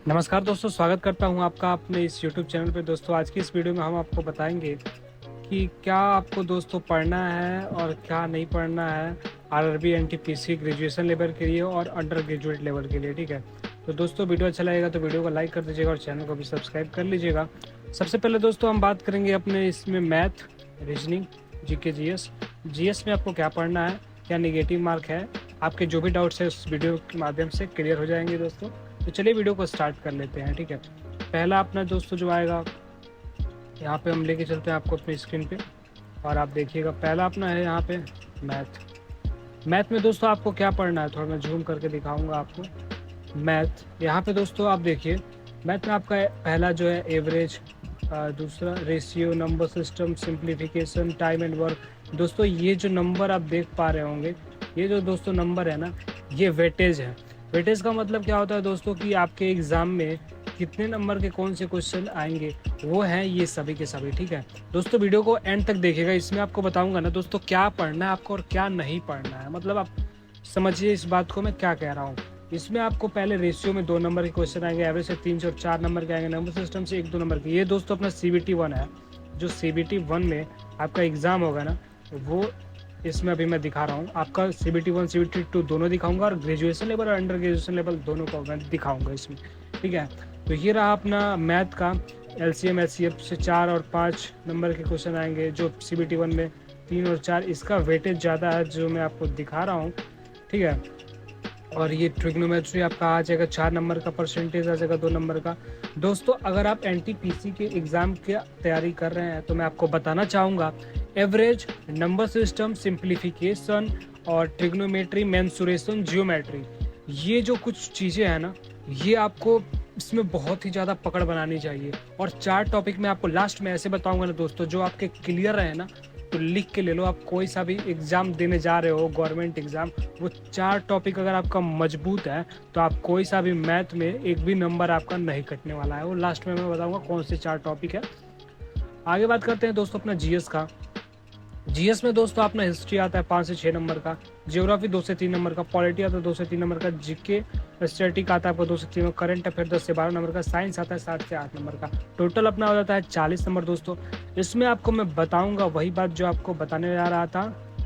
नमस्कार दोस्तों, स्वागत करता हूं आपका अपने इस YouTube चैनल पे। दोस्तों आज की इस वीडियो में हम आपको बताएंगे कि क्या आपको दोस्तों पढ़ना है और क्या नहीं पढ़ना है आरआरबी एनटीपीसी ग्रेजुएशन लेवल के लिए और अंडर ग्रेजुएट लेवल के लिए। ठीक है, तो दोस्तों वीडियो अच्छा लगेगा तो वीडियो को लाइक कर दीजिएगा और चैनल को भी सब्सक्राइब कर लीजिएगा। सबसे पहले दोस्तों हम बात करेंगे अपने इसमें मैथ, रीजनिंग, जीके, जीएस में आपको क्या पढ़ना है, क्या नेगेटिव मार्क है, आपके जो भी डाउट्स है उस वीडियो के माध्यम से क्लियर हो जाएंगे दोस्तों। तो चलिए वीडियो को स्टार्ट कर लेते हैं। ठीक है, पहला अपना दोस्तों जो आएगा, यहाँ पे हम लेके चलते हैं आपको अपनी स्क्रीन पे और आप देखिएगा पहला अपना है यहाँ पे मैथ में दोस्तों आपको क्या पढ़ना है, थोड़ा मैं जूम करके दिखाऊंगा आपको। मैथ यहाँ पे दोस्तों आप देखिए, मैथ में आपका पहला जो है एवरेज, दूसरा ratio, number system, simplification, time and work. दोस्तों ये जो नंबर आप देख पा रहे होंगे, ये जो दोस्तों नंबर है ना, ये वेटेज है। वेटेज का मतलब क्या होता है दोस्तों कि आपके एग्जाम में कितने नंबर के कौन से क्वेश्चन आएंगे, वो हैं ये सभी के सभी। ठीक है दोस्तों, वीडियो को एंड तक देखिएगा, इसमें आपको बताऊंगा ना दोस्तों क्या पढ़ना है आपको और क्या नहीं पढ़ना है। मतलब आप समझिए इस बात को मैं क्या कह रहा हूँ। इसमें आपको पहले रेशियो में 2 नंबर के क्वेश्चन आएंगे, एवरेज से 3 से और 4 नंबर के आएंगे, नंबर सिस्टम से 1-2 नंबर के। ये दोस्तों अपना CBT 1 है। जो CBT 1 में आपका एग्जाम होगा ना, वो इसमें अभी मैं दिखा रहा हूँ आपका। CBT 1 CBT 2 दोनों दिखाऊंगा और ग्रेजुएशन लेवल और अंडर ग्रेजुएशन लेवल दोनों को मैं दिखाऊंगा इसमें। ठीक है, तो ये रहा अपना मैथ का। LCM HCF से 4 और 5 नंबर के क्वेश्चन आएंगे, जो CBT 1 में 3 और 4, इसका वेटेज ज़्यादा है जो मैं आपको दिखा रहा हूँ। ठीक है, और ये ट्रिग्नोमेट्री आपका आ जाएगा 4 नंबर का, परसेंटेज आ जाएगा 2 नंबर का। दोस्तों अगर आप NTPC के एग्ज़ाम की तैयारी कर रहे हैं तो मैं आपको बताना चाहूँगा, एवरेज, नंबर सिस्टम, सिंप्लीफिकेशन और ट्रिग्नोमेट्री, मेंसुरेशन, जियोमेट्री, ये जो कुछ चीज़ें हैं ना, ये आपको इसमें बहुत ही ज़्यादा पकड़ बनानी चाहिए। और 4 टॉपिक मैं आपको लास्ट में ऐसे बताऊंगा ना दोस्तों, जो आपके क्लियर रहे ना, तो लिख के ले लो। आप कोई सा भी एग्ज़ाम देने जा रहे हो, गवर्नमेंट एग्ज़ाम, वो 4 टॉपिक अगर आपका मजबूत है तो आप कोई सा भी मैथ में एक भी नंबर आपका नहीं कटने वाला है। वो लास्ट में मैं बताऊंगा कौन से 4 टॉपिक है। आगे बात करते हैं दोस्तों अपना जीएस का। जीएस में दोस्तों अपना हिस्ट्री आता है 5 से 6 नंबर का, जियोग्राफी 2 से 3 नंबर का, पॉलिटी आता है 2 से 3 नंबर का, जीके स्टैटिक आता है आपको 2 से 3 नंबर, करंट अफेयर 10 से 12 नंबर का, साइंस आता है 7 से 8 नंबर का। टोटल अपना हो जाता है 40 नंबर दोस्तों। इसमें आपको मैं बताऊंगा वही बात जो आपको बताने जा रहा था,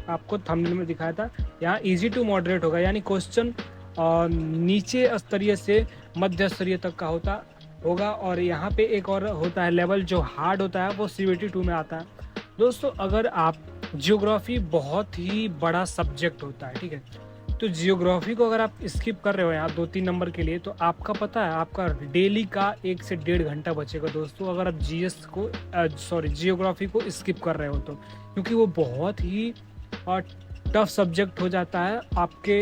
आपको थंबनेल में दिखाया था। यहाँ ईजी टू मॉडरेट होगा, यानी क्वेश्चन नीचे स्तरीय से मध्य स्तरीय तक का होगा। और यहाँ पे एक और होता है लेवल जो हार्ड होता है, वो CBT 2 में आता है। दोस्तों अगर आप जियोग्राफी बहुत ही बड़ा सब्जेक्ट होता है, ठीक है, तो जियोग्राफी को अगर आप स्किप कर रहे हो यहाँ 2-3 नंबर के लिए, तो आपका पता है आपका डेली का 1 से 1.5 घंटा बचेगा दोस्तों, अगर आप जियोग्राफी को स्किप कर रहे हो तो। क्योंकि वो बहुत ही टफ सब्जेक्ट हो जाता है आपके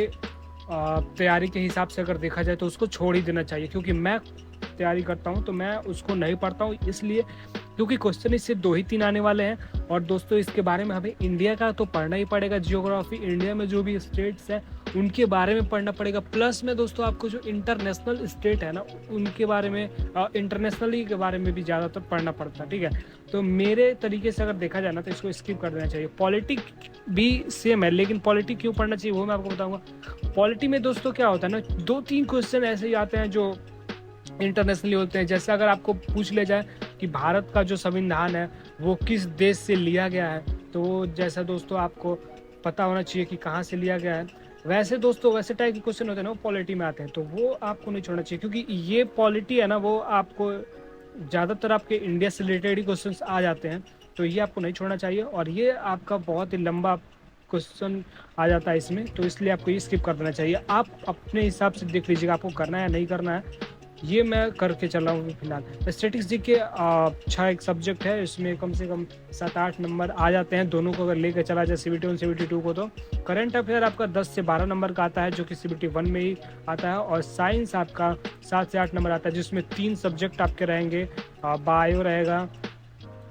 तैयारी के हिसाब से। अगर देखा जाए तो उसको छोड़ ही देना चाहिए, क्योंकि मैं तैयारी करता हूँ तो मैं उसको नहीं पढ़ता हूँ, इसलिए क्योंकि क्वेश्चन इससे 2 ही 3 आने वाले हैं। और दोस्तों इसके बारे में हमें इंडिया का तो पढ़ना ही पड़ेगा, जियोग्राफी, इंडिया में जो भी स्टेट्स हैं उनके बारे में पढ़ना पड़ेगा। प्लस में दोस्तों आपको जो इंटरनेशनल स्टेट है ना, उनके बारे में, इंटरनेशनली के बारे में भी ज़्यादातर पढ़ना पड़ता है। ठीक है, तो मेरे तरीके से अगर देखा जाए ना तो इसको स्किप कर देना चाहिए। पॉलिटिक भी सेम है, लेकिन पॉलिटिक क्यों पढ़ना चाहिए वो मैं आपको बताऊँगा। पॉलिटी में दोस्तों क्या होता है ना, 2-3 क्वेश्चन ऐसे ही आते हैं जो इंटरनेशनली होते हैं। जैसे अगर आपको पूछ ले जाए कि भारत का जो संविधान है वो किस देश से लिया गया है, तो जैसा दोस्तों आपको पता होना चाहिए कि कहाँ से लिया गया है। वैसे दोस्तों वैसे टाइप के क्वेश्चन होते हैं ना, वो पॉलिटी में आते हैं, तो वो आपको नहीं छोड़ना चाहिए। क्योंकि ये पॉलिटी है ना, वो आपको ज़्यादातर आपके इंडिया से रिलेटेड ही क्वेश्चन आ जाते हैं, तो ये आपको नहीं छोड़ना चाहिए। और ये आपका बहुत ही लंबा क्वेश्चन आ जाता है इसमें, तो इसलिए आपको ये स्किप कर देना चाहिए। आप अपने हिसाब से देख लीजिएगा आपको करना है या नहीं करना है। ये मैं करके चला हूँ फिलहाल। स्टैटिक्स जी के अच्छा एक सब्जेक्ट है, इसमें कम से कम 7-8 नंबर आ जाते हैं, दोनों को अगर लेकर चला जाए CBT 1 CBT 2 को। तो करंट अफेयर आपका 10 से 12 नंबर का आता है, जो कि CBT 1 में ही आता है। और साइंस आपका 7 से 8 नंबर आता है, जिसमें 3 सब्जेक्ट आपके रहेंगे, बायो रहेगा,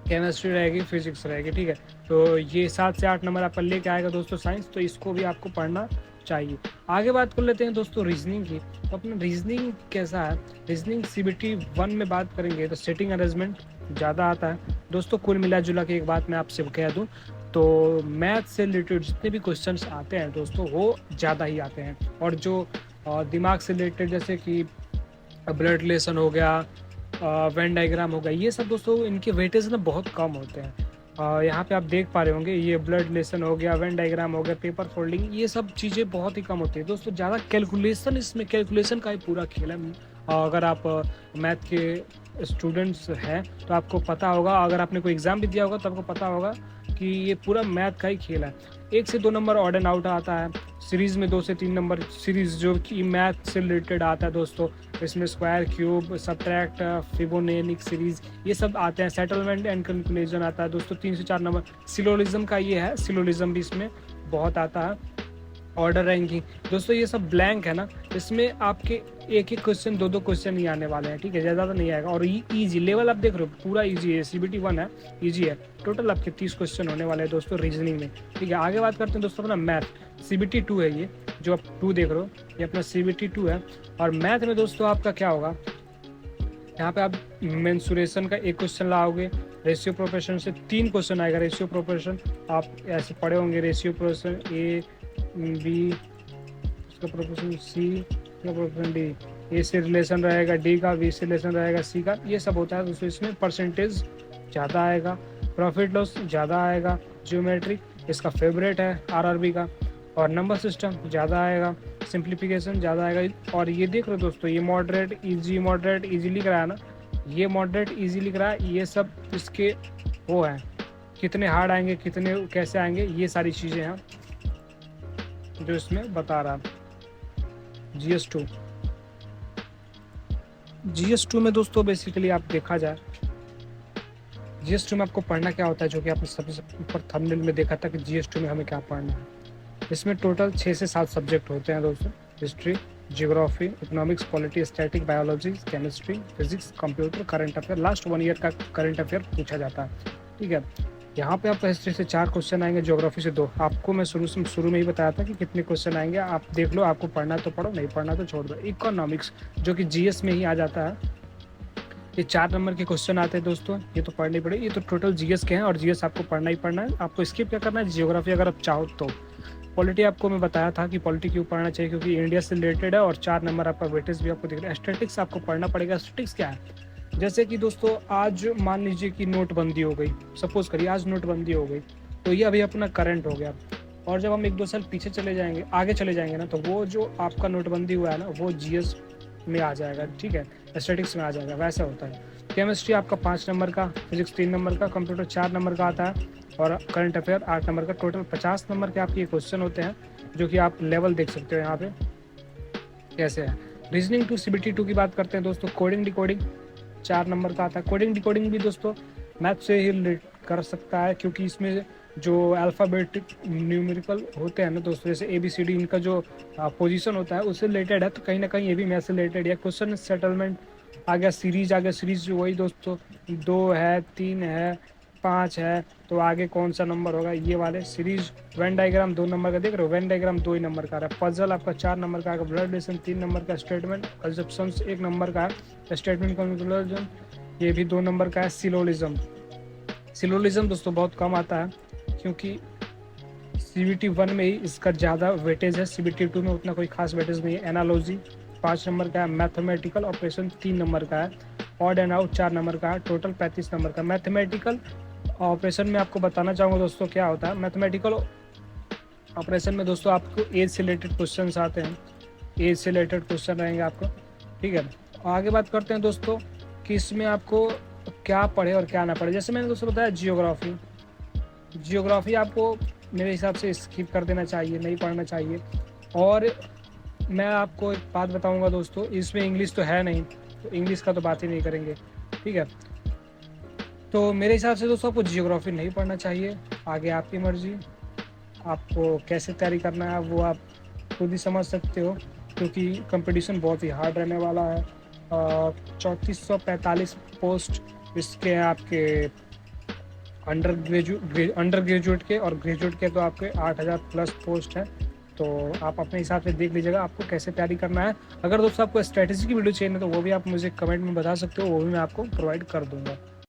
केमिस्ट्री रहेगी, फिजिक्स रहेगी। ठीक है, तो ये 7 से 8 नंबर आपका लेके आएगा दोस्तों साइंस, तो इसको भी आपको पढ़ना चाहिए। आगे बात कर लेते हैं दोस्तों रीजनिंग की। तो अपना रीजनिंग कैसा है, रीजनिंग CBT 1 में बात करेंगे तो सेटिंग अरेंजमेंट ज़्यादा आता है दोस्तों। कुल मिला जुला के एक बात मैं आपसे कह दूँ तो मैथ से रिलेटेड जितने भी क्वेश्चंस आते हैं दोस्तों, वो ज़्यादा ही आते हैं। और जो दिमाग से रिलेटेड, जैसे कि ब्लड रिलेशन हो गया, वेन डायग्राम हो गया, ये सब दोस्तों इनके वेटेज ना बहुत कम होते हैं। यहाँ पे आप देख पा रहे होंगे, ये ब्लड रिलेशन हो गया, वेन डायग्राम हो गया, पेपर फोल्डिंग, ये सब चीज़ें बहुत ही कम होती है दोस्तों। ज़्यादा कैलकुलेशन, इसमें कैलकुलेशन का ही पूरा खेल है। अगर आप मैथ के स्टूडेंट्स हैं तो आपको पता होगा, अगर आपने कोई एग्ज़ाम भी दिया होगा तो आपको पता होगा कि ये पूरा मैथ का ही खेल है। 1 से 2 नंबर ऑड एंड आउट आता है, सीरीज़ में 2 से 3 नंबर सीरीज़ जो कि मैथ से रिलेटेड आता है दोस्तों। इसमें स्क्वायर, क्यूब, सब्ट्रैक्ट, फिबोनेटिक सीरीज़, ये सब आते हैं। सेटलमेंट एंड कैलकुलेशन आता है दोस्तों 3 से 4 नंबर। सिलोजिज्म का ये है, सिलोजिज्म भी इसमें बहुत आता है। ऑर्डर रैंकिंग दोस्तों, ये सब ब्लैंक है ना, इसमें आपके एक एक क्वेश्चन, दो क्वेश्चन ही आने वाले हैं, ठीक है, ज़्यादा तो नहीं आएगा। और ये ईजी लेवल आप देख रहे हो, पूरा ईजी है, CBT 1 है, ईजी है। टोटल आपके 30 क्वेश्चन होने वाले हैं दोस्तों रीजनिंग में, ठीक है। आगे बात करते हैं दोस्तों अपना मैथ। CBT 2 है ये, जो आप 2 देख रहे हो, ये अपना CBT 2 है। और मैथ में दोस्तों आपका क्या होगा, यहाँ पे आप मेंसुरेशन का एक क्वेश्चन लाओगे, रेशियो प्रोपोर्शन से 3 क्वेश्चन आएगा। रेशियो प्रोपोर्शन आप ऐसे पढ़े होंगे, रेशियो प्रोपोर्शन A B, इसका प्रोपोर्शन C, इसका प्रोपोर्शन D, A से रिलेशन रहेगा D का, B से रिलेशन रहेगा C का, ये सब होता है दोस्तों। इसमें परसेंटेज ज़्यादा आएगा, प्रॉफिट लॉस ज़्यादा आएगा, ज्योमेट्री इसका फेवरेट है RRB का, और नंबर सिस्टम ज़्यादा आएगा, सिंप्लीफिकेशन ज़्यादा आएगा। और ये देख रहे हो दोस्तों, ये मॉडरेट इजी लिख रहा है ना, ये मॉडरेट इजी लिख रहा है, ये सब इसके वो है, कितने हार्ड आएंगे, कितने कैसे आएंगे, ये सारी चीज़ें हैं जो इसमें बता रहा है। GS2 में दोस्तों बेसिकली आप देखा जाए, GS2 में आपको पढ़ना क्या होता है, जो कि आपने सबसे ऊपर थंबनेल में देखा था कि GS2 में हमें क्या पढ़ना है। इसमें टोटल 6 से 7 सब्जेक्ट होते हैं दोस्तों। History, geography, economics, polity, static, biology, chemistry, physics, computer, current affair. Last 1 year का करंट अफेयर पूछा जाता है, ठीक है। यहाँ पे आपका हिस्ट्री से 4 क्वेश्चन आएंगे, ज्योग्राफी से 2। आपको मैं शुरू में ही बताया था कि कितने क्वेश्चन आएंगे, आप देख लो, आपको पढ़ना तो पढ़ो, नहीं पढ़ना तो छोड़ दो। इकोनॉमिक्स जो कि GS में ही आ जाता है, ये 4 नंबर के क्वेश्चन आते हैं दोस्तों, ये तो पढ़ने पड़े। ये तो टोटल GS के हैं, और GS आपको पढ़ना ही पढ़ना है, आपको स्किप क्या करना है, जियोग्राफी अगर आप चाहो तो। पॉलिटी आपको मैं बताया था कि पॉलिटी क्यों पढ़ना चाहिए, क्योंकि इंडिया से रिलेटेड है, और 4 नंबर आपका वेटेज भी आपको दिख रहा है। स्टैटिक्स आपको पढ़ना पड़ेगा। स्टैटिक्स क्या है, जैसे कि दोस्तों आज मान लीजिए कि नोटबंदी हो गई, सपोज करिए आज नोटबंदी हो गई, तो ये अभी अपना करंट हो गया। और जब हम 1-2 साल पीछे चले जाएंगे, आगे चले जाएंगे ना, तो वो जो आपका नोटबंदी हुआ है ना, वो GS में आ जाएगा, ठीक है, स्टैटिक्स में आ जाएगा, वैसा होता है। केमिस्ट्री आपका 5 नंबर का, फिजिक्स 3 नंबर का, कंप्यूटर 4 नंबर का आता है, और करंट अफेयर 8 नंबर का। टोटल 50 नंबर के आपके क्वेश्चन होते हैं, जो कि आप लेवल देख सकते हो यहाँ पे कैसे है। रीजनिंग टू CBT 2 की बात करते हैं दोस्तों। कोडिंग डिकोडिंग 4 नंबर का आता है। कोडिंग डिकोडिंग भी दोस्तों मैथ से ही रिलेट कर सकता है, क्योंकि इसमें जो अल्फ़ाबेटिक न्यूमेरिकल होते हैं ना दोस्तों, जैसे ABCD, इनका जो पोजीशन होता है उससे रिलेटेड है, तो कहीं ना कहीं ये भी मैथ से रिलेटेड है। क्वेश्चन सेटलमेंट आ गया, सीरीज आ गया, सीरीज वही दोस्तों 2 है, 3 है, 5 है, तो आगे कौन सा नंबर होगा, ये वाले सीरीज। वेन डायग्राम 2 नंबर का देख रहे हो, वेन डायग्राम 2 ही नंबर का आ रहा है। पजल आपका 4 नंबर का आएगा। ब्लड रिलेशन 3 नंबर का। स्टेटमेंट कंसेप्शन 1 नंबर का है। स्टेटमेंट कंक्लूजन ये भी 2 नंबर का है। सिलोजिज्म दोस्तों बहुत कम आता है, क्योंकि CBT 1 में ही इसका ज़्यादा वेटेज है, CBT 2 में उतना कोई खास वेटेज नहीं है। एनालॉजी 5 नंबर का है। मैथमेटिकल ऑपरेशन 3 नंबर का है। ऑड एंड आउट 4 नंबर का है। टोटल 35 नंबर का। मैथमेटिकल ऑपरेशन में आपको बताना चाहूँगा दोस्तों क्या होता है। मैथमेटिकल ऑपरेशन में दोस्तों आपको एज से रिलेटेड क्वेश्चन आते हैं, एज से रिलेटेड क्वेश्चन रहेंगे आपको, ठीक है। आगे बात करते हैं दोस्तों कि इसमें आपको क्या पढ़े और क्या ना पढ़े। जैसे मैंने दोस्तों बताया जियोग्राफी आपको मेरे हिसाब से स्किप कर देना चाहिए, नहीं पढ़ना चाहिए। और मैं आपको एक बात बताऊंगा दोस्तों, इसमें इंग्लिश तो है नहीं, तो इंग्लिश का तो बात ही नहीं करेंगे, ठीक है। तो मेरे हिसाब से दोस्तों आपको जियोग्राफी नहीं पढ़ना चाहिए। आगे आपकी मर्जी, आपको कैसे तैयारी करना है वो आप खुद ही समझ सकते हो, क्योंकि कंपटीशन बहुत ही हार्ड रहने वाला है। 3445 पोस्ट इसके आपके अंडर ग्रेजुएट के, और ग्रेजुएट के तो आपके 8000 प्लस पोस्ट है। तो आप अपने हिसाब से देख लीजिएगा आपको कैसे तैयारी करना है। अगर दोस्तों आपको स्ट्रेटेजी की वीडियो चाहिए तो वो भी आप मुझे कमेंट में बता सकते हो, वो भी मैं आपको प्रोवाइड कर दूंगा।